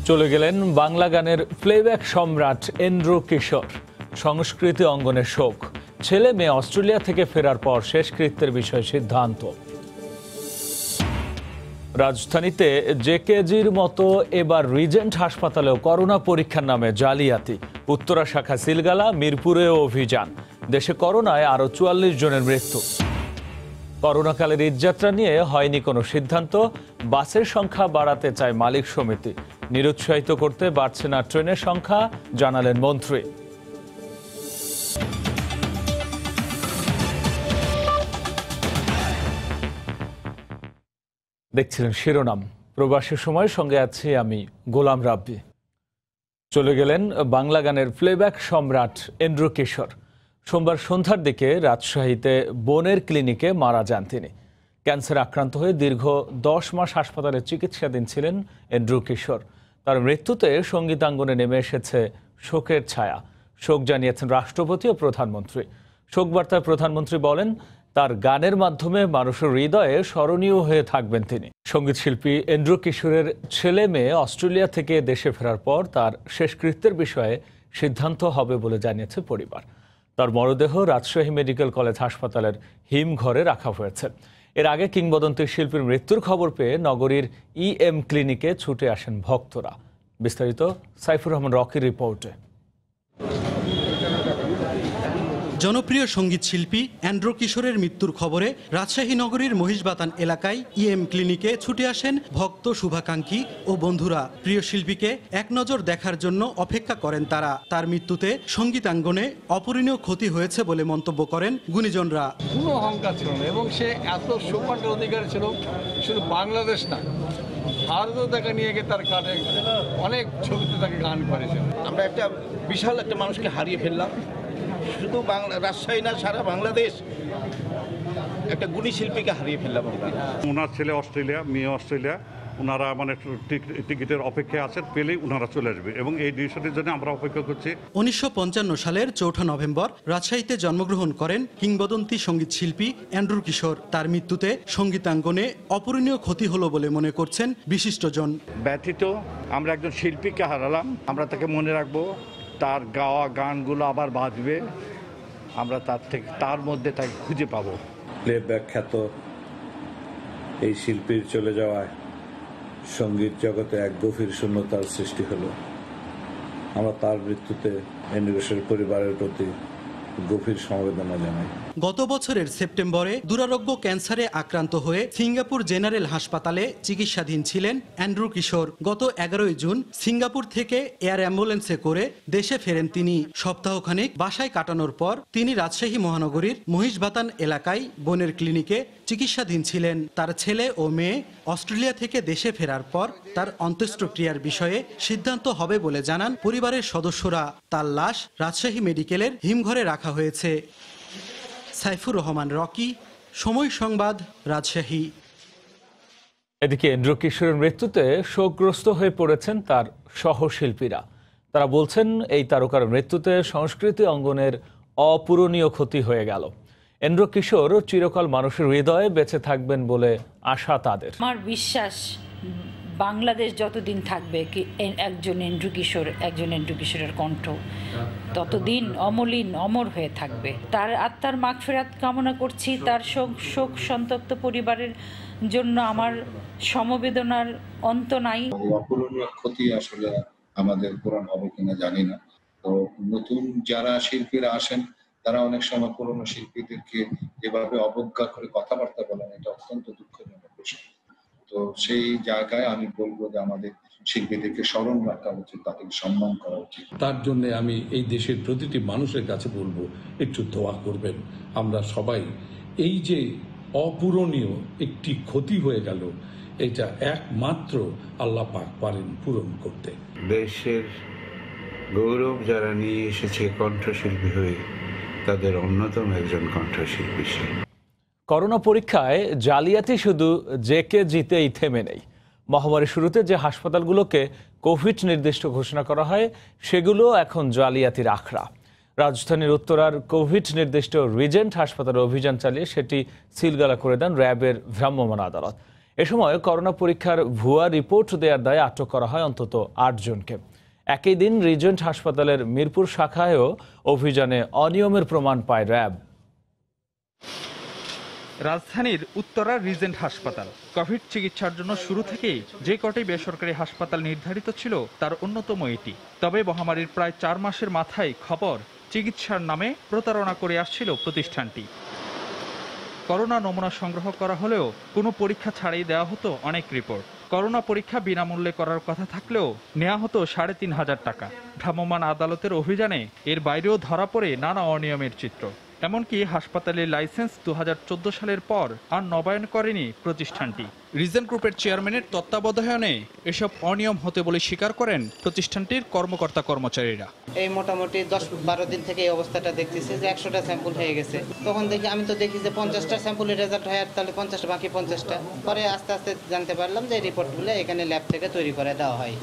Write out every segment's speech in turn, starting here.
চলে গেলেন বাংলা গানের প্লেব্যাক সম্রাট এন্ড্রু কিশোর। সংস্কৃতি অঙ্গনের শোক। ছেলে মেয়ে অস্ট্রেলিয়া থেকে ফেরার পর শেষকৃত্যের বিষয়ে সিদ্ধান্ত। রাজধানীতে জেকেজির মতো এবার রিজেন্ট হাসপাতালেও করোনা পরীক্ষার নামে জালিয়াতি। উত্তরা শাখা সিলগালা, মিরপুরেও অভিযান। দেশে করোনায় আরও ৪৪ জনের মৃত্যু। করোনাকালের ঈদযাত্রা নিয়ে হয়নি কোনো সিদ্ধান্ত। বাসের সংখ্যা বাড়াতে চায় মালিক সমিতি। নিরুৎসাহিত করতে বাড়ছে না ট্রেনের সংখ্যা, জানালেন মন্ত্রী। দেখছিলেন শিরোনাম। প্রবাসের সময় সঙ্গে আছি আমি গোলাম রাব্বি। চলে গেলেন বাংলা গানের প্লেব্যাক সম্রাট এন্ড্রু কিশোর। সোমবার সন্ধ্যার দিকে রাজশাহীতে বোনের ক্লিনিকে মারা যান তিনি। ক্যান্সার আক্রান্ত হয়ে দীর্ঘ ১০ মাস হাসপাতালে চিকিৎসাধীন ছিলেন এন্ড্রু কিশোর। তার মৃত্যুতে সঙ্গীতাঙ্গনে নেমে এসেছে শোকের ছায়া। শোক জানিয়েছেন রাষ্ট্রপতি ও প্রধানমন্ত্রী। শোকবার্তায় প্রধানমন্ত্রী বলেন, তার গানের মাধ্যমে মানুষের হৃদয়ে স্মরণীয় হয়ে থাকবেন তিনি। সঙ্গীতশিল্পী এন্ড্রু কিশোরের ছেলে মেয়ে অস্ট্রেলিয়া থেকে দেশে ফেরার পর তার শেষকৃত্যের বিষয়ে সিদ্ধান্ত হবে বলে জানিয়েছে পরিবার। তার মরদেহ রাজশাহী মেডিকেল কলেজ হাসপাতালের হিমঘরে রাখা হয়েছে। এর আগে কিংবদন্তি শিল্পীর মৃত্যুর খবর পেয়ে নগরীর EM ক্লিনিকে ছুটে আসেন ভক্তরা। বিস্তারিত সাইফুর রহমান রকির রিপোর্টে। জনপ্রিয় সঙ্গীত শিল্পী এন্ড্রু কিশোরের মৃত্যুর খবরে রাজশাহী নগরীর মহিষবাতান এলাকায় EM ক্লিনিকে ছুটে আসেন ভক্ত, শুভাকাঙ্ক্ষী ও বন্ধুরা। প্রিয় শিল্পীকে এক নজর দেখার জন্য অপেক্ষা করেন তারা। তার মৃত্যুতে সঙ্গীতাঙ্গনে অপূরণীয় ক্ষতি হয়েছে বলে মন্তব্য করেন গুণীজনরা। কোনো অহংকার ছিল না এবং সে এত সৌভাগ্যের অধিকারী ছিল, শুধু বাংলাদেশ না, ভারতও তাকে নিয়ে গিয়ে তার কানে অনেক ছবিতে তাকে গান করেছে। আমরা একটা বিশাল একটা মানুষকে হারিয়ে ফেললাম। শুধু রাজশাহী না, সারা বাংলাদেশ একটা গুণী শিল্পীকে হারিয়ে ফেললাম আমরা। ওনার ছেলে অস্ট্রেলিয়া, মেয়ে অস্ট্রেলিয়া, ওনারা মানে টিকিটের অপেক্ষায় আছেন, পেলেই ওনারা চলে আসবে এবং এই ডিসিশনের জন্য আমরা অপেক্ষা করছি। 1955 সালের 4 নভেম্বর রাজশাহীতে জন্মগ্রহণ করেন কিংবদন্তি সঙ্গীত শিল্পী এন্ড্রু কিশোর। তার মৃত্যুতে সঙ্গীতাঙ্গনে অপূরণীয় ক্ষতি হলো বলে মনে করছেন বিশিষ্টজন। ব্যথিত, আমরা একজন শিল্পীকে হারালাম। আমরা তাকে মনে রাখবো, তার গাওয়া গানগুলো আবার বাজবে, আমরা তার মধ্যে তাকে খুঁজে পাবো। প্লেব্যাক খ্যাত এই শিল্পীর চলে যাওয়ায় সঙ্গীত জগতে এক গভীর শূন্যতার সৃষ্টি হলো। আমরা তার মৃত্যুতে এন্ড্রু কিশোরের পরিবারের প্রতি গভীর সমবেদনা জানাই। গত বছরের সেপ্টেম্বরে দুরারোগ্য ক্যান্সারে আক্রান্ত হয়ে সিঙ্গাপুর জেনারেল হাসপাতালে চিকিৎসাধীন ছিলেন এন্ড্রু কিশোর। গত 11 জুন সিঙ্গাপুর থেকে এয়ার অ্যাম্বুলেন্সে করে দেশে ফেরেন তিনি। সপ্তাহখানেক বাসায় কাটানোর পর তিনি রাজশাহী মহানগরীর মহিষবাতান এলাকায় বোনের ক্লিনিকে চিকিৎসাধীন ছিলেন। তার ছেলে ও মেয়ে অস্ট্রেলিয়া থেকে দেশে ফেরার পর তার অন্ত্যেষ্টিক্রিয়ার বিষয়ে সিদ্ধান্ত হবে বলে জানান পরিবারের সদস্যরা। তার লাশ রাজশাহী মেডিকেলের হিমঘরে রাখা হয়েছে। সাইফুর রহমান রকি, সময় সংবাদ, রাজশাহী। এদিকে এন্ড্রু কিশোরের মৃত্যুতে শোকগ্রস্ত হয়ে পড়েছেন তার সহশিল্পীরা। তারা বলছেন, এই তারকার মৃত্যুতে সংস্কৃতি অঙ্গনের অপূরণীয় ক্ষতি হয়ে গেল। এন্ড্রু কিশোর চিরকাল মানুষের হৃদয়ে বেঁচে থাকবেন বলে আশা তাদের। আমার বিশ্বাস, বাংলাদেশ যতদিন থাকবে একজন এন্ড্রু কিশোরের কণ্ঠ ততদিন অমলিন অমর হয়ে থাকবে। তার আত্মার মাগফিরাত কামনা করছি। তার শোক সন্তপ্ত পরিবারের জন্য আমার সমবেদনার অন্ত নাই। অপূরণীয় ক্ষতি আসলে আমাদের পূরণ হবে কিনা জানি না। তো নতুন যারা শিল্পীরা আসেন, তারা অনেক সময় পুরনো শিল্পীদেরকে এভাবে অবজ্ঞা করে কথাবার্তা বলেন, এটা অত্যন্ত দুঃখজনক বিষয়। তো সেই জায়গায় আমি বলবো যে আমাদের শিল্পীদেরকে স্মরণ রাখা উচিত, তাদেরকে সম্মান করা উচিত। তার জন্য আমি এই দেশের প্রতিটি মানুষের কাছে বলবো, একটু দোয়া করবেন। আমরা সবাই, এই যে অপূরণীয় একটি ক্ষতি হয়ে গেল, এটা একমাত্র আল্লাহ পাক পারেন পূরণ করতে। দেশের গৌরব যারা নিয়ে এসেছে কণ্ঠশিল্পী হয়ে, তাদের অন্যতম একজন কণ্ঠশিল্পী সে। করোনা পরীক্ষায় জালিয়াতি শুধু জেকেজিতেই থেমে নেই। মহামারীর শুরুতে যে হাসপাতালগুলোকে কোভিড নির্দিষ্ট ঘোষণা করা হয়, সেগুলো এখন জালিয়াতির আখড়া। রাজধানীর উত্তরার কোভিড নির্দিষ্ট রিজেন্ট হাসপাতালে অভিযান চালিয়ে সেটি সিলগালা করে দেন র্যাবের ভ্রাম্যমাণ আদালত। এ সময় করোনা পরীক্ষার ভুয়া রিপোর্ট দেওয়ার দায়ে আটক করা হয় অন্তত ৮ জনকে। একই দিন রিজেন্ট হাসপাতালের মিরপুর শাখায়ও অভিযানে অনিয়মের প্রমাণ পায় র্যাব। রাজধানীর উত্তরার রিজেন্ট হাসপাতাল কোভিড চিকিৎসার জন্য শুরু থেকেই যে কটি বেসরকারি হাসপাতাল নির্ধারিত ছিল তার অন্যতম এটি। তবে মহামারীর প্রায় ৪ মাসের মাথায় খবর চিকিৎসার নামে প্রতারণা করে আসছিল প্রতিষ্ঠানটি। করোনা নমুনা সংগ্রহ করা হলেও কোনো পরীক্ষা ছাড়াই দেওয়া হতো অনেক রিপোর্ট। করোনা পরীক্ষা বিনামূল্যে করার কথা থাকলেও নেওয়া হতো ৩৫০০ টাকা। ভ্রাম্যমাণ আদালতের অভিযানে এর বাইরেও ধরা পড়ে নানা অনিয়মের চিত্র। এমনকি হাসপাতালের লাইসেন্স ২০১৪ সালের পর আর নবায়ন করেনি প্রতিষ্ঠানটি। রিজেন্ট গ্রুপের চেয়ারম্যানের তত্ত্বাবধানে এসব অনিয়ম হতে বলে স্বীকার করেন প্রতিষ্ঠানটির কর্মকর্তা কর্মচারীরা। এই মোটামুটি ১০-১২ দিন থেকে এই অবস্থাটা দেখতেছি যে ১০০টা স্যাম্পল হয়ে গেছে। তখন আমি দেখি যে ৫০টা স্যাম্পলের রেজাল্ট হয়, তাহলে ৫০টা বাকি ৫০টা। পরে আস্তে আস্তে জানতে পারলাম যে এই রিপোর্টগুলো এখানে ল্যাব থেকে তৈরি করে দেওয়া হয়।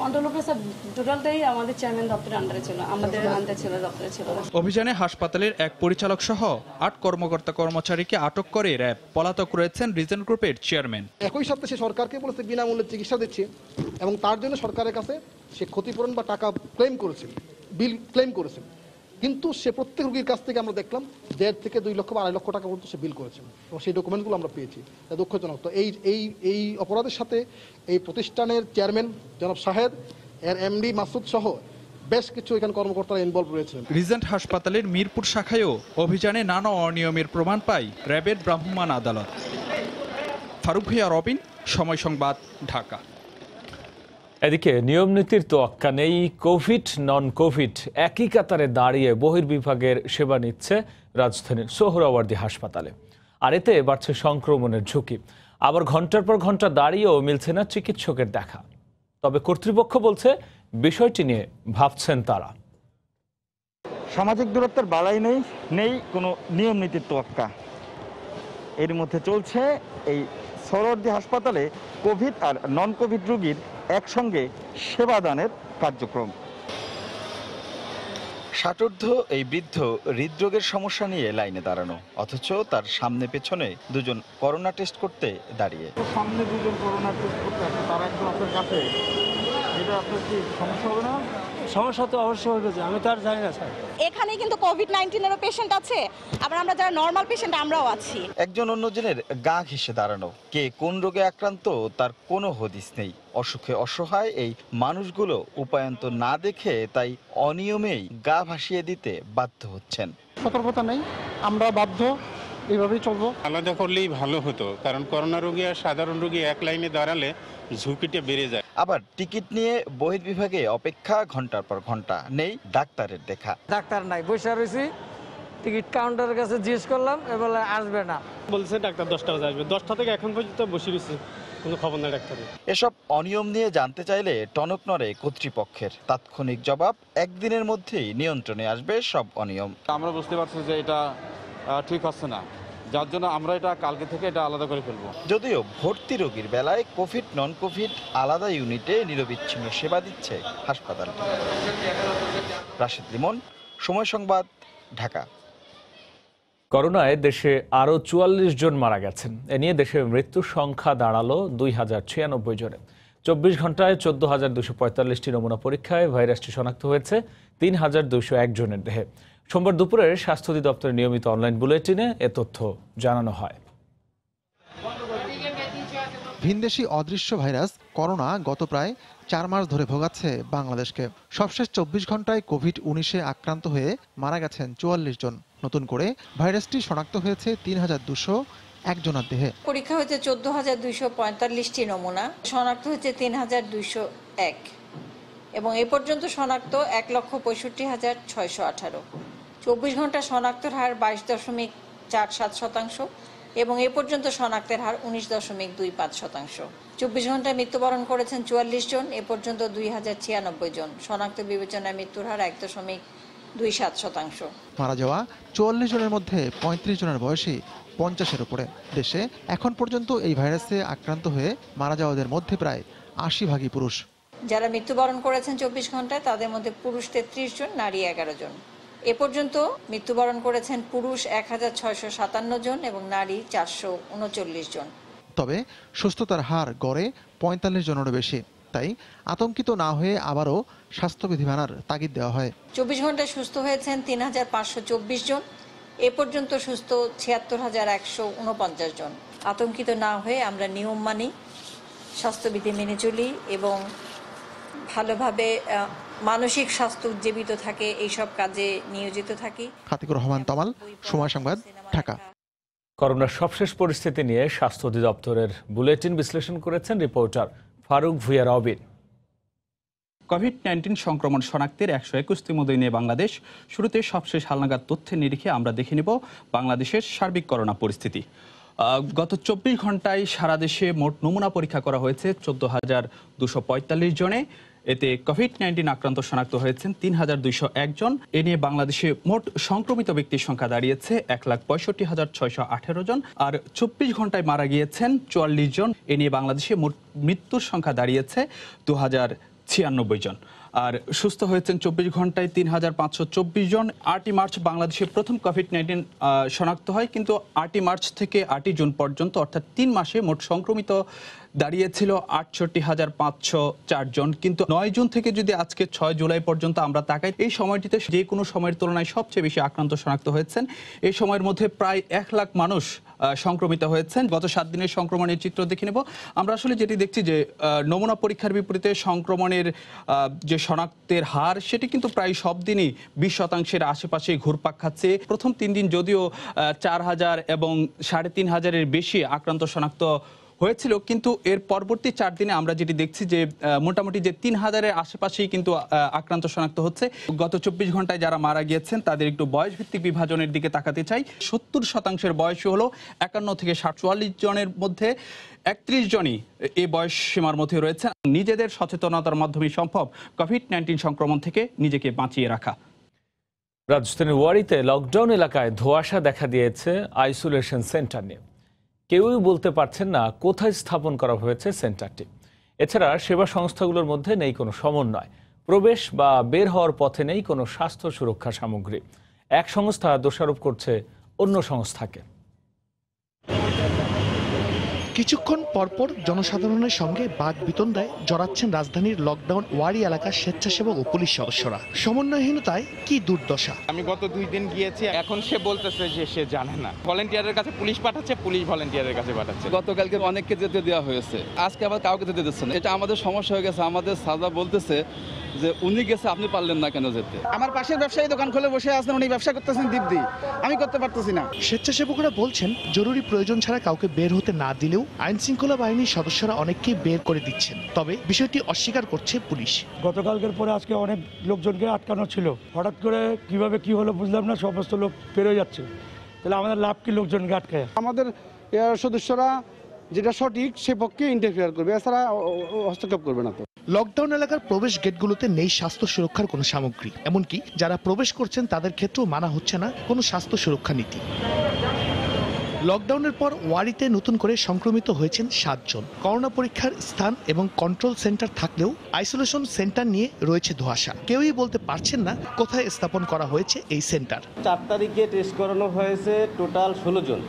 টোটালটাই আমাদের চেয়ারম্যান দপ্তরের আন্ডারে ছিল, আমাদের আন্ডারে ছিল, দপ্তরে ছিল। অভিযানে হাসপাতালের এক পরিচালক সহ ৮ কর্মকর্তা কর্মচারীকে আটক করে র্যাব। পলাতক রয়েছেন রিজেন্ট গ্রুপের চেয়ারম্যান। একই সাথে সে সরকারকে বলেছে বিনামূল্যে চিকিৎসা দিচ্ছে এবং তার জন্য সরকারের কাছে সে ক্ষতিপূরণ বা টাকা ক্লেম করেছে, বিল ক্লেম করেছে। কিন্তু সে প্রত্যেক রোগীর কাছ থেকে আমরা দেখলাম ১.৫ থেকে ২ লক্ষ বা ২.৫ লক্ষ টাকা পর্যন্ত সে বিল করেছে এবং সেই ডকুমেন্টগুলো আমরা পেয়েছি। দুঃখজনক। তো এই অপরাধের সাথে এই প্রতিষ্ঠানের চেয়ারম্যান জনাব শাহেদ, এর এমডি মাসুদ সহ বেশ কিছু এখানে কর্মকর্তারা ইনভলভ রয়েছেন। রিজেন্ট হাসপাতালের মিরপুর শাখায়ও অভিযানে নানা অনিয়মের প্রমাণ পায় র্যাবের ভ্রাম্যমাণ আদালত। ফারুক ভাইয়া, রবিন, সময় সংবাদ, ঢাকা। এদিকে নিয়ম নীতির তোয়াক্কা নেই। কোভিড নন কোভিড একই কাতারে দাঁড়িয়ে বহির্বিভাগের সেবা নিচ্ছে রাজধানীর সোহরাওয়ার্দী হাসপাতালে। আর এতে বাড়ছে সংক্রমণের ঝুঁকি। আবার ঘন্টার পর ঘন্টা দাঁড়িয়েও মিলছে না চিকিৎসকের দেখা। তবে কর্তৃপক্ষ বলছে বিষয়টি নিয়ে ভাবছেন তারা। সামাজিক দূরত্বের বালাই নেই কোনো নিয়ম নীতির তোয়াক্কা। এর মধ্যে চলছে এই সোহরাওয়ার্দী হাসপাতালে কোভিড আর নন কোভিড রোগীর একসঙ্গে সেবাদানের কার্যক্রম। ষাটোর্ধ্ব এই বৃদ্ধ হৃদরোগের সমস্যা নিয়ে লাইনে দাঁড়ানো, অথচ তার সামনে পেছনে দুজন করোনা টেস্ট করতে দাঁড়িয়ে। সামনে দুজন করোনা টেস্ট করতে আসে, তারা একদম আপনার কাছে। এটা আপনার কি সমস্যা হবে না? সমস্যা তো অবশ্যই হবে, আমি তো আর জানি না স্যার। এখানে কিন্তু কোভিড-19-এরও পেশেন্ট আছে, আবার আমরা যারা নরমাল পেশেন্ট আমরাও আছি। একজন অন্যজনের গা ঘেঁষে দাঁড়ানো, কে কোন রোগে আক্রান্ত তার কোনো হদিস নেই। অসুখে অসহায় এই মানুষগুলো উপায়ন্ত না দেখে তাই অনিয়মেই গা ভাসিয়ে দিতে বাধ্য হচ্ছেন। সতর্কতা নেই, আমরা বাধ্য এইভাবেই চলবো। আলাদা করলেই ভালো হতো, কারণ করোনা রোগী আর সাধারণ রোগী এক লাইনে দাঁড়ালে ঝুঁকিটা বেড়ে যায়। আবার টিকিট নিয়ে বহির্বিভাগে অপেক্ষা, ঘন্টার পর ঘন্টা, নেই ডাক্তারের দেখা। ডাক্তার নাই, বসে রয়েছি, টিকিট কাউন্টারের কাছে জিজ্ঞেস করলাম, এবার আসবে না বলছে। ডাক্তার 10টা বাজে আসবে, 10টা থেকে এখন পর্যন্ত বসে রয়েছি, কোনো খবর নাই ডাক্তারের। এসব অনিয়ম নিয়ে জানতে চাইলে টনক নড়ে কর্তৃপক্ষের। তাৎক্ষণিক জবাব, একদিনের মধ্যেই নিয়ন্ত্রণে আসবে সব অনিয়ম। আমরা বুঝতে পারছি যে এটা ঠিক হচ্ছে না, যার জন্য আমরা এটা কালকে থেকে এটা আলাদা করে ফেলবো। যদিও ভর্তি রোগীর বেলায় কোভিড নন কোভিড আলাদা ইউনিটে নিরবিচ্ছিন্ন সেবা দিচ্ছে হাসপাতালটি। রাশেদ লিমন, সময় সংবাদ, ঢাকা। করোনায় দেশে আরও ৪৪ জন মারা গেছেন। এ নিয়ে দেশের মৃত্যুর সংখ্যা দাঁড়ালো ২০৯৬ জনে। ২৪ ঘন্টায় ১৪,২৪৫টি নমুনা পরীক্ষায় ভাইরাসটি শনাক্ত হয়েছে ৩,২০১ জনের দেহে। সোমবার দুপুরে স্বাস্থ্য অধিদপ্তরের নিয়মিত অনলাইন বুলেটিনে এ তথ্য জানানো হয়। ভিনদেশি অদৃশ্য ভাইরাস করোনা গত প্রায় ৪ মাস ধরে ভোগাচ্ছে বাংলাদেশকে। সবশেষ ২৪ ঘন্টায় কোভিড-১৯ আক্রান্ত হয়ে মারা গেছেন ৪৪ জন। নতুন করে ভাইরাসটি শনাক্ত হয়েছে ৩,২০১ জনের দেহে। পরীক্ষা হয়েছে ১৪,২৪৫টি নমুনা, শনাক্ত হয়েছে ৩,২০১ এবং এ পর্যন্ত শনাক্ত ১,৬৫,৬১৮। ২৪ ঘন্টা শনাক্তের হার ২২.৪৭% এবং এ পর্যন্ত শনাক্তের হার ১৯.২৫%। ২৪ ঘন্টায় মৃত্যুবরণ করেছেন ৪৪ জন, এ পর্যন্ত ২,০৯৬ জন। শনাক্ত বিবেচনায় মৃত্যুর হার ১.২৭%। মারা যাওয়া ৪৪ জনের মধ্যে ৩৫ জনের বয়সী ৫০-এর উপরে। দেশে এখন পর্যন্ত এই ভাইরাসে আক্রান্ত হয়ে মারা যাওয়াদের মধ্যে প্রায় ৮০% পুরুষ। যারা মৃত্যুবরণ করেছেন ২৪ ঘন্টায় তাদের মধ্যে পুরুষ ৩৩ জন, নারী ১১ জন। এ পর্যন্ত মৃত্যুবরণ করেছেন পুরুষ ১,৬৫৭ জন এবং নারী ৪৩৯ জন। তবে সুস্থতার হার গড়ে ৪৫ জনেরও বেশি। তাই আতঙ্কিত না হয়ে আবারও স্বাস্থ্যবিধি মানার তাগিদ দেওয়া হয়। ২৪ ঘন্টায় সুস্থ হয়েছেন ৩,৫২৪ জন। এ পর্যন্ত সুস্থ ৭৬,১৪৯ জন। আতঙ্কিত না হয়ে আমরা নিয়ম মানি, স্বাস্থ্যবিধি মেনে চলি এবং ভালোভাবে মানসিক স্বাস্থ্য উজ্জীবিত থাকে, এইসব কাজে নিয়োজিত থাকি। ফাতিকুর রহমান তমাল, সময় সংবাদ, ঢাকা। করোনার সবশেষ পরিস্থিতি নিয়ে স্বাস্থ্য অধিদপ্তরের বুলেটিন বিশ্লেষণ করেছেন রিপোর্টার ফারুক ভুঁইয়া রবিন। কোভিড-19 সংক্রমণ শনাক্তের ১২১তম দিনে বাংলাদেশ। শুরুতে সবশেষ হালনাগাদ তথ্যের নিরিখে আমরা দেখে নেব বাংলাদেশের সার্বিক করোনা পরিস্থিতি। গত ২৪ ঘন্টায় সারা দেশে মোট নমুনা পরীক্ষা করা হয়েছে ১৪,২৪৫ জনে। এতে কোভিড-19 আক্রান্ত শনাক্ত হয়েছেন ৩,২০১ জন। এ নিয়ে বাংলাদেশে মোট সংক্রমিত ব্যক্তির সংখ্যা দাঁড়িয়েছে ১,৬৫,৬১৮ জন। আর ২৪ ঘন্টায় মারা গিয়েছেন ৪৪ জন। এ নিয়ে বাংলাদেশে মোট মৃত্যুর সংখ্যা দাঁড়িয়েছে ২,০৯৬ জন। আর সুস্থ হয়েছেন ২৪ ঘন্টায় ৩,৫২৪ জন। ৮ই মার্চ বাংলাদেশে প্রথম কোভিড-19 শনাক্ত হয়, কিন্তু ৮ই মার্চ থেকে ৮ই জুন পর্যন্ত অর্থাৎ ৩ মাসে মোট সংক্রমিত দাঁড়িয়েছিল ৬৮,৫০৪ জন। কিন্তু ৯ জুন থেকে যদি আজকে ৬ জুলাই পর্যন্ত আমরা তাকাই, এই সময়টিতে যে কোনো সময়ের তুলনায় সবচেয়ে বেশি আক্রান্ত শনাক্ত হয়েছেন। এই সময়ের মধ্যে প্রায় ১ লাখ মানুষ সংক্রমিত হয়েছেন। গত ৭ দিনের সংক্রমণের চিত্র দেখে নেব। আমরা আসলে যেটি দেখছি যে নমুনা পরীক্ষার বিপরীতে সংক্রমণের যে শনাক্তের হার, সেটি কিন্তু প্রায় সব দিনই ২০% আশেপাশে ঘুরপাক খাচ্ছে। প্রথম ৩ দিন যদিও ৪,০০০ এবং ৩,৫০০-এর বেশি আক্রান্ত শনাক্ত হয়েছিল, কিন্তু এর পরবর্তী ৪ দিনে আমরা যেটি দেখছি যে মোটামুটি যে ৩,০০০-এর আশেপাশেই কিন্তু আক্রান্ত শনাক্ত হচ্ছে। গত ২৪ ঘন্টায় যারা মারা গিয়েছেন তাদের একটু বয়সভিত্তিক বিভাজনের দিকে তাকাতে চাই। ৭০% বয়সী হলো ৫১ থেকে ৪৪ জনের মধ্যে ৩১ জনই এই বয়স সীমার মধ্যে রয়েছে। নিজেদের সচেতনতার মাধ্যমে সম্ভব কোভিড-19 সংক্রমণ থেকে নিজেকে বাঁচিয়ে রাখা। রাজধানীর ওয়ারীতে লকডাউন এলাকায় ধোঁয়াশা দেখা দিয়েছে আইসোলেশন সেন্টার নিয়ে। কেউই বলতে পারছেন না কোথায় স্থাপন করা হয়েছে সেন্টারটি। এছাড়া সেবা সংস্থাগুলোর মধ্যে নেই কোনো সমন্বয়, প্রবেশ বা বের হওয়ার পথে নেই কোনো স্বাস্থ্য সুরক্ষা সামগ্রী। এক সংস্থা দোষারোপ করছে অন্য সংস্থাকে। কিছুক্ষণ পরপর জনসাধারণের সঙ্গে বাক বিতণ্ডায় জড়াচ্ছেন রাজধানীর লকডাউন ওয়ারি এলাকার স্বেচ্ছাসেবক ও পুলিশ সদস্যরা। সমন্বয়হীনতায় কি দুর্দশা। আমি গত ২ দিন গিয়েছি, এখন সে বলতেছে যে সে জানে না। ভলেন্টিয়ারের কাছে পুলিশ পাঠাচ্ছে, পুলিশ ভলেন্টিয়ারের কাছে পাঠাচ্ছে। গতকালকে অনেককে যেতে দেওয়া হয়েছে, আজকে আবার কাউকে যেতে দিচ্ছে না। এটা আমাদের সমস্যা হয়ে গেছে। আমাদের সাজা বলতেছে যে উনি গেছে, আপনি পারলেন না কেন যেতে। আমার পাশের ব্যবসায়ী দোকান খুলে বসে আছেন, উনি ব্যবসা করতেছেন দিব্যি, আমি করতে পারতেছি না। স্বেচ্ছাসেবকরা বলছেন জরুরি প্রয়োজন ছাড়া কাউকে বের হতে না দিলেও আইন শৃঙ্খলা বাহিনীর সদস্যরা অনেককেই বের করে দিচ্ছেন। তবে বিষয়টি অস্বীকার করছে পুলিশ। গতকালকের পরে আজকে অনেক লোকজনকে আটকানো ছিল, হঠাৎ করে কিভাবে কি হলো বুঝলাম না, সমস্ত লোক বেরোয় যাচ্ছে। তাহলে আমাদের লাভ কি লোকজনকে আটকায়? আমাদের সদস্যরা যেটা সঠিক সে পক্ষে ইন্টারফেয়ার করবে, এছাড়া হস্তক্ষেপ করবে না। তো লকডাউন এলাকার প্রবেশ গেটগুলোতে নেই স্বাস্থ্য সুরক্ষার কোনো সামগ্রী, এমনকি যারা প্রবেশ করছেন তাদের ক্ষেত্রেও মানা হচ্ছে না কোনো স্বাস্থ্য সুরক্ষা নীতি। লকডাউনের পর ওয়ারিতে নতুন করে সংক্রমিত হয়েছেন ৭ জন। করোনা পরীক্ষার স্থান এবং কন্ট্রোল সেন্টার থাকলেও আইসোলেশন সেন্টার নিয়ে রয়েছে ধোঁয়াশা। কেউই বলতে পারছেন না কোথায় স্থাপন করা হয়েছে এই সেন্টার। ৪ তারিখে টেস্ট করানো হয়েছে টোটাল ১৬ জন,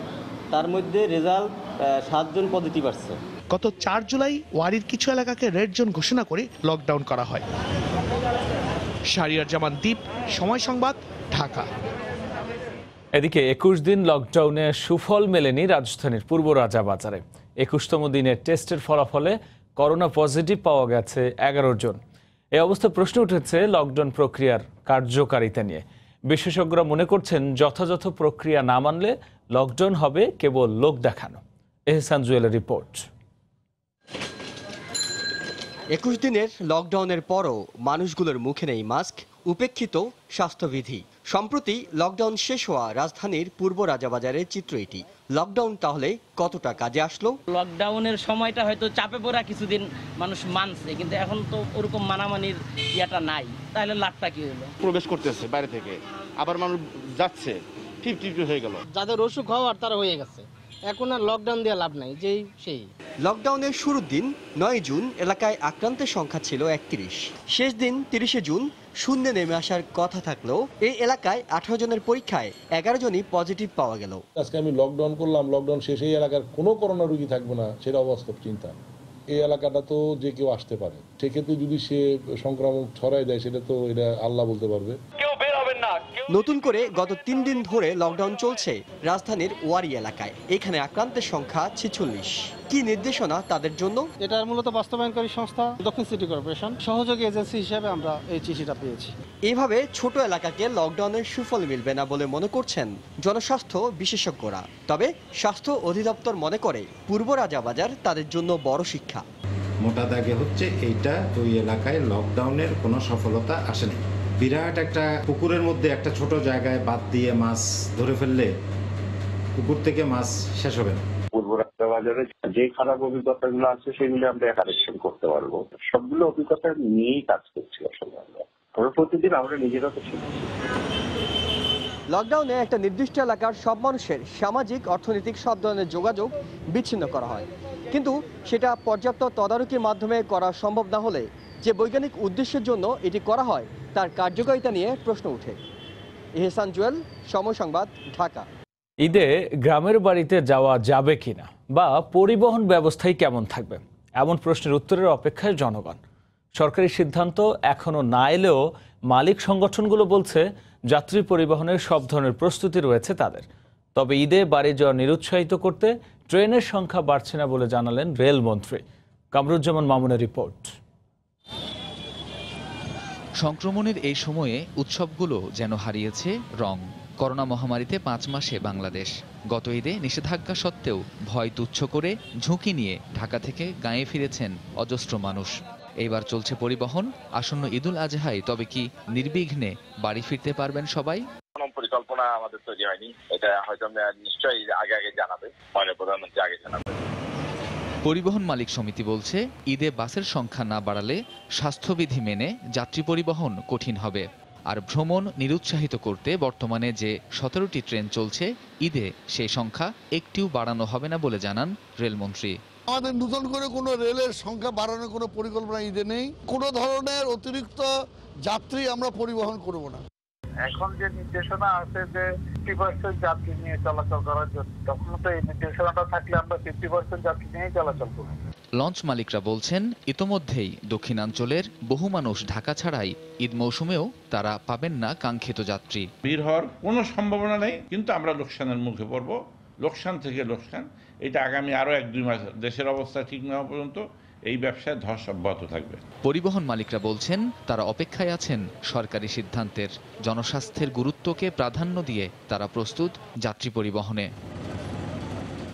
তার মধ্যে রেজাল্ট ৭ জন পজিটিভ আসছে। গত ৪ জুলাই ওয়ারির কিছু এলাকাকে রেড জোন ঘোষণা করে লকডাউন করা হয়। শাহরিয়ার জামান দ্বীপ, সময় সংবাদ, ঢাকা। এদিকে ২১ দিন লকডাউনে সুফল মেলেনি রাজধানীর পূর্ব রাজাবাজারে। ২১তম দিনের টেস্টের ফলাফলে করোনা পজিটিভ পাওয়া গেছে ১১ জন। এই অবস্থায় প্রশ্ন উঠেছে লকডাউন প্রক্রিয়ার কার্যকারিতা নিয়ে। বিশেষজ্ঞরা মনে করছেন যথাযথ প্রক্রিয়া না মানলে লকডাউন হবে কেবল লোক দেখানো। এহসান জুয়েলের রিপোর্ট। ২১ দিনের লকডাউনের পরও মানুষগুলোর মুখে নেই মাস্ক, উপেক্ষিত স্বাস্থ্যবিধি। সম্প্রতি লকডাউন শেষ হওয়া রাজধানীর পূর্ব রাজাবাজারের চিত্র এটি। লকডাউন তাহলে কতটা কাজে আসলো? লকডাউনের সময়টা হয়তো চাপে পড়া কিছুদিন মানুষ মানছে, কিন্তু এখন তো ওরকম মানামানির ইয়াটা নাই, তাহলে লাভটা কি হলো? প্রবেশ করতেছে বাইরে থেকে, আবার মানুষ যাচ্ছে, 50-50 হয়ে গেল। যাদের অসুখ হওয়ার তারা হয়ে গেছে, এখন আর লকডাউন দেওয়া লাভ নাই, যেই সেই। লকডাউনের শুরুর দিন 9 জুন এলাকায় আক্রান্তের সংখ্যা ছিল 31। শেষ দিন 30 জুন শূন্যে নেমে আসার কথা থাকলেও এই এলাকায় 18 জনের পরীক্ষায় 11 জনই পজিটিভ পাওয়া গেল। আজকে আমি লকডাউন করলাম, লকডাউন শেষে এই এলাকার কোনো করোনা রোগী থাকবে না সেটা অবাস্তব চিন্তা। এই এলাকাটা তো যে কেউ আসতে পারে, সেক্ষেত্রে যদি সে সংক্রমণ ছড়াই দেয় সেটা তো এটা আল্লাহ বলতে পারবে। নতুন করে গত 3 দিন ধরে লকডাউন চলছে রাজধানীর ওয়ারি এলাকায়। এখানে আক্রান্তের সংখ্যা 46। কি নির্দেশনা তাদের জন্য? এটা মূলত বাস্তবায়নকারী সংস্থা দক্ষিণ সিটি কর্পোরেশন সহযোগী এজেন্সি হিসেবে আমরা এই চিঠিটা পেয়েছি। এইভাবে ছোট এলাকাকে লকডাউনের সুফল মিলবে না বলে মনে করছেন জনস্বাস্থ্য বিশেষজ্ঞরা। তবে স্বাস্থ্য অধিদপ্তর মনে করে পূর্ব রাজাবাজার তাদের জন্য বড় শিক্ষা। মোটা দাগে হচ্ছে এইটা ওই এলাকায় লকডাউনের কোনো সফলতা আসেনি। বিরাট একটা পুকুরের মধ্যে একটা ছোট জায়গায় বাদ দিয়ে মাছ ধরে ফেললে পুকুর থেকে মাছ শেষ হবে না। পূর্ব রাজাবাজারে যে খারাপ অভিজ্ঞতাগুলো আছে সেগুলো আমরা কারেকশন করতে পারবো। সবগুলো অভিজ্ঞতা নিয়েই কাজ করছি আসলে আমরা প্রতিদিন আমরা নিজেরা তো শিখছি। লকডাউনে একটা নির্দিষ্ট এলাকার সব মানুষের সামাজিক অর্থনৈতিক সব ধরনের যোগাযোগ বিচ্ছিন্ন করা হয়, কিন্তু সেটা পর্যাপ্ত তদারকির মাধ্যমে করা সম্ভব না হলে যে বৈজ্ঞানিক উদ্দেশ্যের জন্য এটি করা হয় তার কার্যকারিতা নিয়ে প্রশ্ন ওঠে। এহসান জুয়েল, সময় সংবাদ, ঢাকা। ঈদে গ্রামের বাড়িতে যাওয়া যাবে কিনা বা পরিবহন ব্যবস্থাই কেমন থাকবে, এমন প্রশ্নের উত্তরের অপেক্ষায় জনগণ। সরকারি সিদ্ধান্ত এখনো না এলেও মালিক সংগঠনগুলো বলছে যাত্রী পরিবহনের সব ধরনের প্রস্তুতি রয়েছে তাদের। তবে ঈদে বাড়ি যাওয়া নিরুৎসাহিত করতে ট্রেনের সংখ্যা বাড়ছে না বলে জানালেন রেলমন্ত্রী। কামরুজ্জামান মামুনের রিপোর্ট। সংক্রমণের এই সময়ে উৎসবগুলো যেন হারিয়েছে রং। করোনা মহামারীতে 5 মাসে বাংলাদেশ। গত ঈদে নিষেধাজ্ঞা সত্ত্বেও ভয় তুচ্ছ করে ঝুঁকি নিয়ে ঢাকা থেকে গাঁয়ে ফিরেছেন অজস্র মানুষ। এইবার চলছে পরিবহন। আসন্ন ঈদুল আজহায় তবে কি নির্বিঘ্নে বাড়ি ফিরতে পারবেন সবাই? পরিকল্পনা আমাদের তৈরি হয়নি, এটা হয়তো নিশ্চয়ই আগে জানাবে, মাননীয় প্রধানমন্ত্রী আগে জানাবে। পরিবহন মালিক সমিতি বলছে ঈদে বাসের সংখ্যা না বাড়ালে স্বাস্থ্যবিধি মেনে যাত্রী পরিবহন কঠিন হবে। আর ভ্রমণ নিরুৎসাহিত করতে বর্তমানে যে 17টি ট্রেন চলছে, ঈদে সেই সংখ্যা একটিও বাড়ানো হবে না বলে জানান রেলমন্ত্রী। আমাদের নতুন করে কোনো রেলের সংখ্যা বাড়ানোর কোনো পরিকল্পনা ঈদে নেই। কোনো ধরনের অতিরিক্ত যাত্রী আমরা পরিবহন করব না। এখন যে নির্দেশনা আছে যে 50% যাত্রী নিয়ে চলাচল করার জন্য, তখন তো এই নির্দেশনাটা থাকলে আমরা 50% যাত্রী নিয়ে চলাচল করব। লঞ্চ মালিকরা বলছেন ইতোমধ্যেই দক্ষিণাঞ্চলের বহু মানুষ ঢাকা ছাড়াই ঈদ মৌসুমেও তারা পাবেন না কাঙ্ক্ষিত যাত্রী। ভিড় হওয়ার কোনো সম্ভাবনা নেই, কিন্তু আমরা লোকসানের মুখে পড়ব। লোকসান থেকে লোকসান, এটা আগামী আরো 1-2 মাস দেশের অবস্থা ঠিক না হওয়া পর্যন্ত এই ব্যবসায় ধস অব্যাহত থাকবে। পরিবহন মালিকরা বলছেন তারা অপেক্ষায় আছেন সরকারি সিদ্ধান্তের। জনস্বাস্থ্যের গুরুত্বকে প্রাধান্য দিয়ে তারা প্রস্তুত যাত্রী পরিবহনে।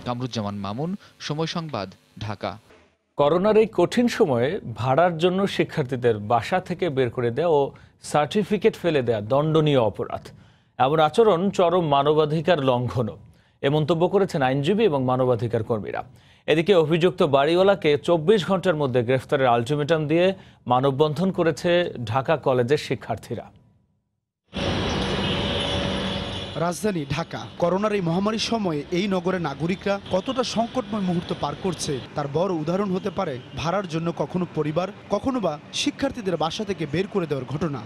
কামরুজ্জামান মামুন, সময় সংবাদ, ঢাকা। করোনার এই কঠিন সময়ে ভাড়ার জন্য শিক্ষার্থীদের বাসা থেকে বের করে দেওয়া ও সার্টিফিকেট ফেলে দেওয়া দণ্ডনীয় অপরাধ। এমন আচরণ চরম মানবাধিকার লঙ্ঘনও, এ মন্তব্য করেছেন আইনজীবী এবং মানবাধিকার কর্মীরা। এদিকে অভিযুক্ত বাড়িওয়ালাকে 24 ঘন্টার মধ্যে গ্রেফতারের আলটিমেটাম দিয়ে মানববন্ধন করেছে ঢাকা কলেজের শিক্ষার্থীরা। রাজধানী ঢাকা করোনার এই মহামারীর সময়ে এই নগরের নাগরিকরা কতটা সংকটময় মুহূর্ত পার করছে তার বড় উদাহরণ হতে পারে ভাড়ার জন্য কখনো পরিবার, কখনো বা শিক্ষার্থীদের বাসা থেকে বের করে দেওয়ার ঘটনা।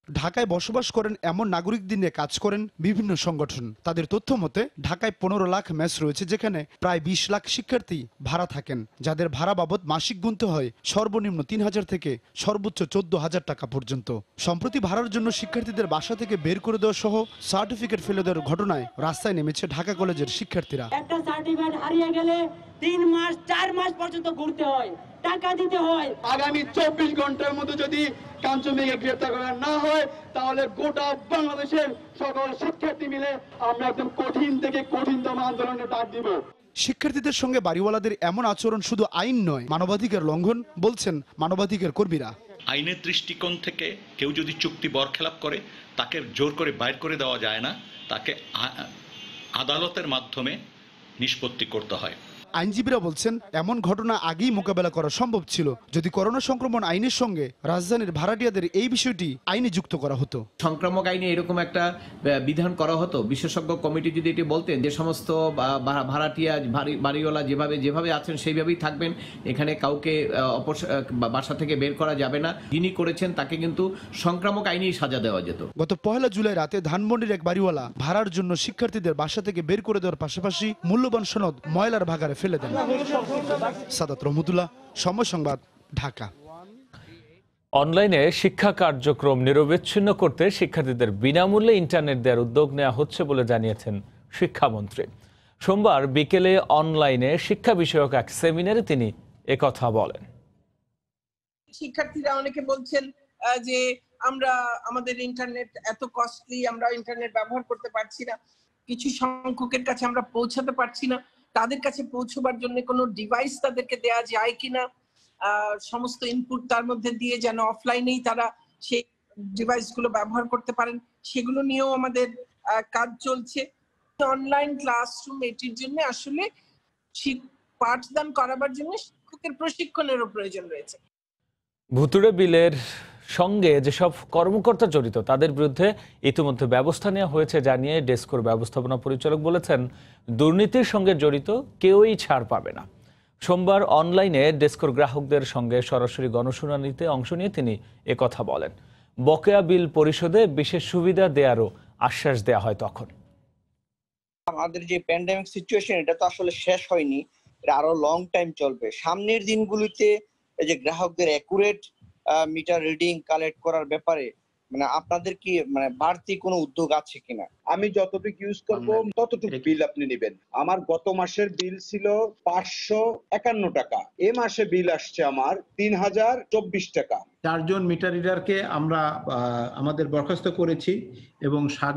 ঢাকায় বসবাস করেন এমন নাগরিকদের নিয়ে কাজ করেন বিভিন্ন সংগঠন। তাদের তথ্য মতে ঢাকায় 15 লাখ মেস রয়েছে, যেখানে প্রায় 20 লাখ শিক্ষার্থী ভাড়া থাকেন, যাদের ভাড়া বাবদ মাসিক গুনতে হয় সর্বনিম্ন 3000 থেকে সর্বোচ্চ 14000 টাকা পর্যন্ত। সম্প্রতি ভাড়ার জন্য শিক্ষার্থীদের বাসা থেকে বের করে দেওয়া সহ সার্টিফিকেট ফেলে দেওয়ার ঘটনায় রাস্তায় নেমেছে ঢাকা কলেজের শিক্ষার্থীরা। একটা সার্টিফিকেট হারিয়ে গেলে 3 মাস 4 মাস পর্যন্ত ঘুরতে হয়, টাকা দিতে হয়। আগামী 24 ঘন্টার মধ্যে যদি কাঞ্চনকে গ্রেফতার করা না হয়, তাহলে গোটা বাংলাদেশের সকল শিক্ষার্থী মিলে আমরা একদম কঠিন থেকে কঠিনতম আন্দোলনের ডাক দিব। শিক্ষার্থীদের সঙ্গে বাড়িওয়ালাদের এমন আচরণ শুধু আইন নয়, মানবাধিকার লঙ্ঘন বলছেন মানবাধিকার কর্মীরা। আইনের দৃষ্টিকোণ থেকে কেউ যদি চুক্তি বরখেলাপ করে তাকে জোর করে বাইর করে দেওয়া যায় না, তাকে আদালতের মাধ্যমে নিষ্পত্তি করতে হয়। আইনজীবীরা বলছেন এমন ঘটনা আগেই মোকাবেলা করা সম্ভব ছিল যদি করোনা সংক্রমণ আইনের সঙ্গে রাজধানীর ভাড়াটিয়াদের এই বিষয়টি আইনে যুক্ত করা হতো। সংক্রামক আইনে এরকম একটা বিধান করা হতো, বিশেষজ্ঞ কমিটি যদি এটি বলতেন যে সমস্ত ভাড়াটিয়া বাড়িওয়ালা যেভাবে আছেন সেইভাবেই থাকবেন, এখানে কাউকে বাসা থেকে বের করা যাবে না, যিনি করেছেন তাকে কিন্তু সংক্রামক আইনেই সাজা দেওয়া যেত। গত 1 জুলাই রাতে ধানমন্ডির এক বাড়িওয়ালা ভাড়ার জন্য শিক্ষার্থীদের বাসা থেকে বের করে দেওয়ার পাশাপাশি মূল্যবান সনদ ময়লার ভাগাড়ে ফেলে দেন। সাদাত রহমতুল্লাহ, সময় সংবাদ, ঢাকা। অনলাইনে শিক্ষা কার্যক্রম নিরবিচ্ছিন্ন করতে শিক্ষার্থীদের বিনামূল্যে ইন্টারনেট দেওয়ার উদ্যোগ নেওয়া হচ্ছে বলে জানিয়েছেন শিক্ষামন্ত্রী। সোমবার বিকেলে অনলাইনে শিক্ষা বিষয়ক এক সেমিনারে তিনি একথা বলেন। শিক্ষার্থীরা অনেকে বলছেন যে আমাদের ইন্টারনেট এত কস্টলি, আমরা ইন্টারনেট ব্যবহার করতে পারছি না, কিছু সংখ্যকের কাছে আমরা পৌঁছাতে পারছি না, তাদের কাছে পৌঁছবার জন্য কোনো ডিভাইস তাদেরকে দেয়া যায় কিনা, সমস্ত ইনপুট তার মধ্যে দিয়ে যেন অফলাইনেই তারা সেই ডিভাইসগুলো ব্যবহার করতে পারেন, সেগুলো নিয়েও আমাদের কাজ চলছে। অনলাইন ক্লাসরুম এটির জন্য আসলে পাঠদান করাবার জন্য শিক্ষকের প্রশিক্ষণেরও প্রয়োজন রয়েছে। ভুতুড়ে বিলের সঙ্গে যেসব কর্মকর্তা জড়িত তাদের বিরুদ্ধে ইতিমধ্যে ব্যবস্থা নেওয়া হয়েছে জানিয়ে ডেসকোর ব্যবস্থাপনা পরিচালক বলেছেন, দুর্নীতির সঙ্গে জড়িত কেউই ছাড় পাবে না। সোমবার অনলাইনে ডেসকোর গ্রাহকদের সঙ্গে সরাসরি গণশুনানিতে অংশ নিয়ে তিনি একথা বলেন। বকেয়া বিল পরিশোধে বিশেষ সুবিধা দেওয়ারও আশ্বাস দেওয়া হয় তখন। আমাদের যে প্যান্ডেমিক সিচুয়েশন, এটা তো আসলে শেষ হয়নি, এটা আরো লং টাইম চলবে। সামনের দিনগুলিতে এই যে গ্রাহকদের অ্যাকুরেট মিটার রিডিং কালেক্ট করার ব্যাপারে আপনাদের কি বাড়তি কোনো উদ্যোগ আছে কিনা? আমি যতটুকু ইউজ করব ততটুকু বিল আপনি নেবেন। আমার গত মাসের বিল ছিল 551 টাকা, এ মাসে বিল আসছে আমার 3024 টাকা। 4 জন মিটার রিডারকে আমরা আমাদের বরখাস্ত করেছি এবং 7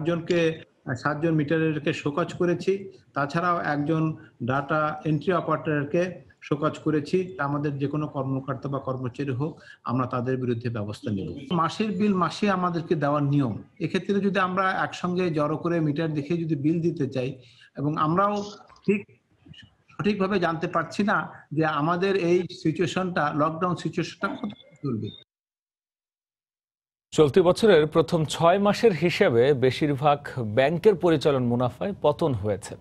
জন মিটার রিডারকে শোকজ করেছি। তাছাড়াও একজন ডাটা এন্ট্রি অপারেটরকে শোকজ করেছি। আমাদের যে কোনো কর্মকর্তা বা কর্মচারী হোক, আমরা তাদের বিরুদ্ধে ব্যবস্থা নেব। মাসের বিল মাসে আমাদেরকে দেওয়ার নিয়ম। এক্ষেত্রে যদি আমরা একসঙ্গে জড়ো করে মিটার দেখে যদি বিল দিতে চাই, এবং আমরাও সঠিকভাবে জানতে পারছি না যে আমাদের এই সিচুয়েশনটা, লকডাউন সিচুয়েশনটা কত চলবে। চলতি বছরের প্রথম 6 মাসের হিসেবে বেশিরভাগ ব্যাংকের পরিচালন মুনাফায় পতন হয়েছে।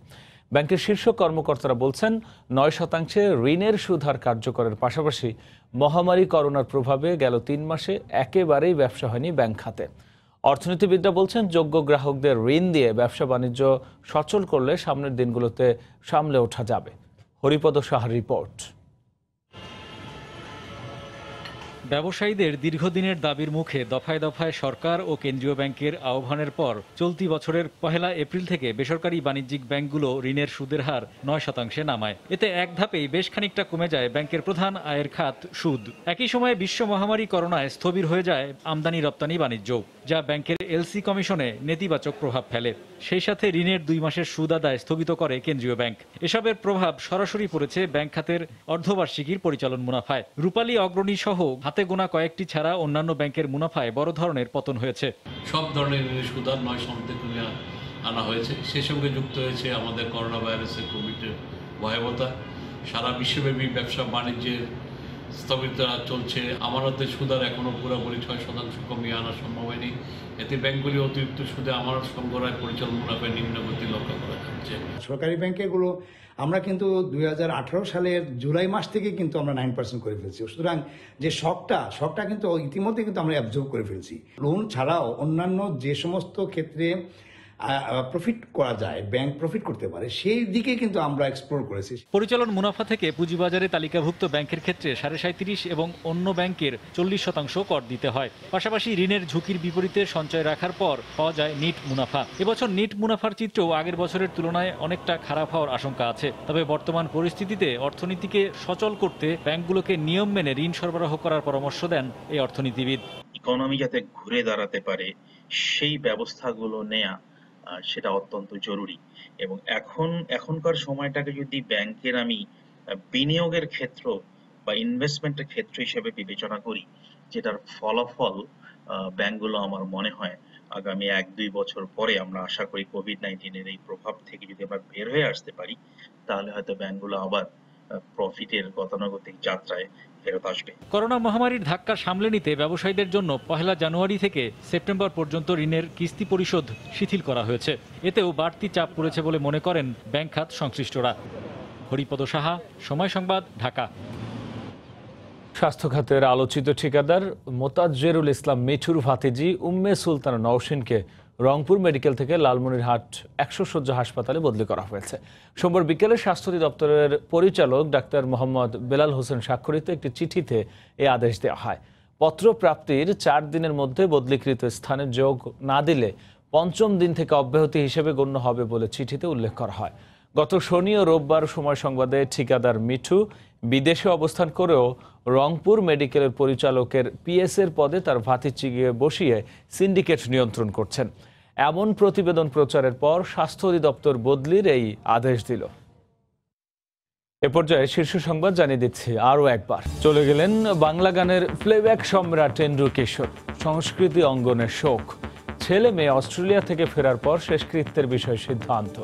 ব্যাংকের শীর্ষ কর্মকর্তারা বলছেন, 9% ঋণের সুদ হার কার্যকরের পাশাপাশি মহামারী করোনার প্রভাবে গেল 3 মাসে একেবারেই ব্যবসা হয়নি ব্যাংক খাতে। অর্থনীতিবিদরা বলছেন, যোগ্য গ্রাহকদের ঋণ দিয়ে ব্যবসা বাণিজ্য সচল করলে সামনের দিনগুলোতে সামলে ওঠা যাবে। হরিপদ সাহার রিপোর্ট। ব্যবসায়ীদের দীর্ঘদিনের দাবির মুখে দফায় দফায় সরকার ও কেন্দ্রীয় ব্যাংকের আহ্বানের পর চলতি বছরের 1 এপ্রিল থেকে বেসরকারি বাণিজ্যিক ব্যাংকগুলো ঋণের সুদের হার 9% নামায়। এতে এক ধাপেই বেশ খানিকটা কমে যায় ব্যাংকের প্রধান আয়ের খাত সুদ। একই সময়ে বিশ্ব মহামারী করোনায় স্থবির হয়ে যায় আমদানি রপ্তানি বাণিজ্য, যা ব্যাংকের এলসি কমিশনে নেতিবাচক প্রভাব ফেলে। সেই সাথে ঋণের 2 মাসের সুদ আদায় স্থগিত করে কেন্দ্রীয় ব্যাংক। এসবের প্রভাব সরাসরি পড়েছে ব্যাংক খাতের অর্ধবার্ষিকীর পরিচালন মুনাফায়। রূপালী অগ্রণী সহ হাতে গোনা কয়েকটি ছাড়া অন্যান্য ব্যাংকের মুনাফায় বড় ধরনের পতন হয়েছে। সব ধরনের ঋণের সুদ আর 9% কমে আনা হয়েছে। সেই সঙ্গে যুক্ত হয়েছে আমাদের করোনা ভাইরাসের কোভিডের ভয়াবহতা। সারা বিশ্বব্যাপী ব্যবসা বাণিজ্যের স্থগিততা চলছে। আমানতের সুদ আর এখনো পুরোপুরি 6% কমিয়ে আনা সম্ভব হয়নি। এতে ব্যাংকগুলি অতিরিক্ত সুদে আমানত সংগ্রহের পরিচালন মুনাফায় নিম্নগতি লক্ষ্য করা যাচ্ছে। সরকারি ব্যাংকগুলো আমরা কিন্তু 2018 সালের জুলাই মাস থেকে কিন্তু আমরা 9% করে ফেলছি। সুতরাং যে শকটা কিন্তু ইতিমধ্যে কিন্তু আমরা অ্যাবজর্ব করে ফেলছি। লোন ছাড়াও অন্যান্য যে সমস্ত ক্ষেত্রে প্রফিট করা যায়, ব্যাংক প্রফিট করতে পারে, সেই দিকে কিন্তু আমরা এক্সপ্লোর করেছি। পরিচালন মুনাফা থেকে পুঁজিবাজারে তালিকাভুক্ত ব্যাংকের ক্ষেত্রে 37.5% এবং অন্য ব্যাংকের 40% কর দিতে হয়। পাশাপাশি ঋণের ঝুঁকির বিপরীতে সঞ্চয় রাখার পর পাওয়া যায় নিট মুনাফা। এবছর নিট মুনাফার চিত্রও আগের বছরের তুলনায় অনেকটা খারাপ হওয়ার আশঙ্কা আছে। তবে বর্তমান পরিস্থিতিতে অর্থনীতিকে সচল করতে ব্যাংকগুলোকে নিয়ম মেনে ঋণ সরবরাহ করার পরামর্শ দেন এই অর্থনীতিবিদ। ইকোনমি যাতে ঘুরে দাঁড়াতে পারে সেই ব্যবস্থাগুলো নেয়া সেটা অত্যন্ত জরুরি। এবং এখনকার সময়টাকে যদি ব্যাংকের আমি বিনিয়োগের ক্ষেত্র বা ইনভেস্টমেন্টের ক্ষেত্র হিসেবে বিবেচনা করি, যেটার ফলাফল ব্যাংকগুলো আমার মনে হয় আগামী 1-2 বছর পরে আমরা আশা করি কোভিড-19 এই প্রভাব থেকে যদি আমরা বের হয়ে আসতে পারি, তাহলে হয়তো ব্যাংকগুলো আবার প্রফিটের গতানুগতিক যাত্রায় ফেরত আসবে। করোনা মহামারীর ধাক্কা সামলে নিতে ব্যবসায়ীদের জন্য 1 জানুয়ারি থেকে সেপ্টেম্বর পর্যন্ত ঋণের কিস্তি পরিশোধ শিথিল করা হয়েছে। এতেও বাড়তি চাপ পড়েছে বলে মনে করেন ব্যাংক খাত সংশ্লিষ্টরা। হরিপদ সাহা, সময় সংবাদ, ঢাকা। স্বাস্থ্য খাতের আলোচিত ঠিকাদার মোতাজ্জেরুল ইসলাম মিঠুর ভাতিজি উম্মে সুলতানা নওশিনকে রংপুর মেডিকেল থেকে লালমনিরহাট 100 শয্যা হাসপাতালে বদলি করা হয়েছে। সোমবার বিকেলে স্বাস্থ্য অধিদপ্তরের পরিচালক ডাক্তার মোহাম্মদ বেলাল হোসেন স্বাক্ষরিত একটি চিঠিতে এই আদেশ দেওয়া হয়। পত্র প্রাপ্তির 4 দিনের মধ্যে বদলিকৃত স্থানে যোগ না দিলে 5ম দিন থেকে অব্যাহতি হিসেবে গণ্য হবে বলে চিঠিতে উল্লেখ করা হয়। গত শনি ও রোববার সময় সংবাদে ঠিকাদার মিঠু বিদেশে অবস্থান করেও রংপুর মেডিকেলের পরিচালকের পিএসের পদে তার ভাতিজিকে বসিয়ে সিন্ডিকেট নিয়ন্ত্রণ করছেন। এমন প্রতিবেদন প্রচারের পর স্বাস্থ্য অধিদপ্তর বদলির এই আদেশ দিল। এ পর্যায়ে শীর্ষ সংবাদ জানিয়ে দিচ্ছি আরও একবার। চলে গেলেন বাংলা গানের প্লেব্যাক সম্রাট এন্ড্রু কিশোর। সংস্কৃতি অঙ্গনের শোক। ছেলে মেয়ে অস্ট্রেলিয়া থেকে ফেরার পর শেষকৃত্যের বিষয়ে সিদ্ধান্ত।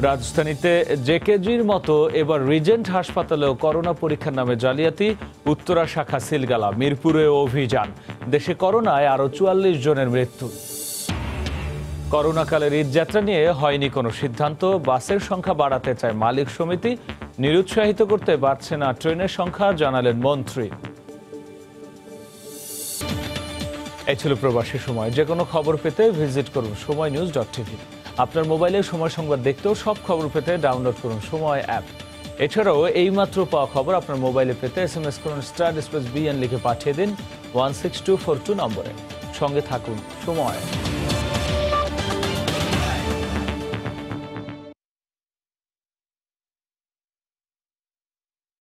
রাজধানীতে জেকেজির মতো এবার রিজেন্ট হাসপাতালেও করোনা পরীক্ষার নামে জালিয়াতি। উত্তরা শাখা সিলগালা। মিরপুরে অভিযান। দেশে করোনায় আরও 44 জনের মৃত্যু। করোনাকালের ঈদযাত্রা নিয়ে হয়নি কোনো সিদ্ধান্ত। বাসের সংখ্যা বাড়াতে চায় মালিক সমিতি। নিরুৎসাহিত করতে বাড়ছে না ট্রেনের সংখ্যা, জানালেন মন্ত্রী। এই ছিল প্রবাসী সময়। যে কোনো খবর পেতে ভিজিট করুন সময়নিউজ.tv। আপনার মোবাইলে সময় সংবাদ দেখতেও সব খবর পেতে ডাউনলোড করুন সময় অ্যাপ। এছাড়াও এইমাত্র পাওয়া খবর আপনার মোবাইলে পেতে SMS করুন *BN লিখে পাঠিয়ে দিন 16242 নম্বরে। সঙ্গে থাকুন সময়।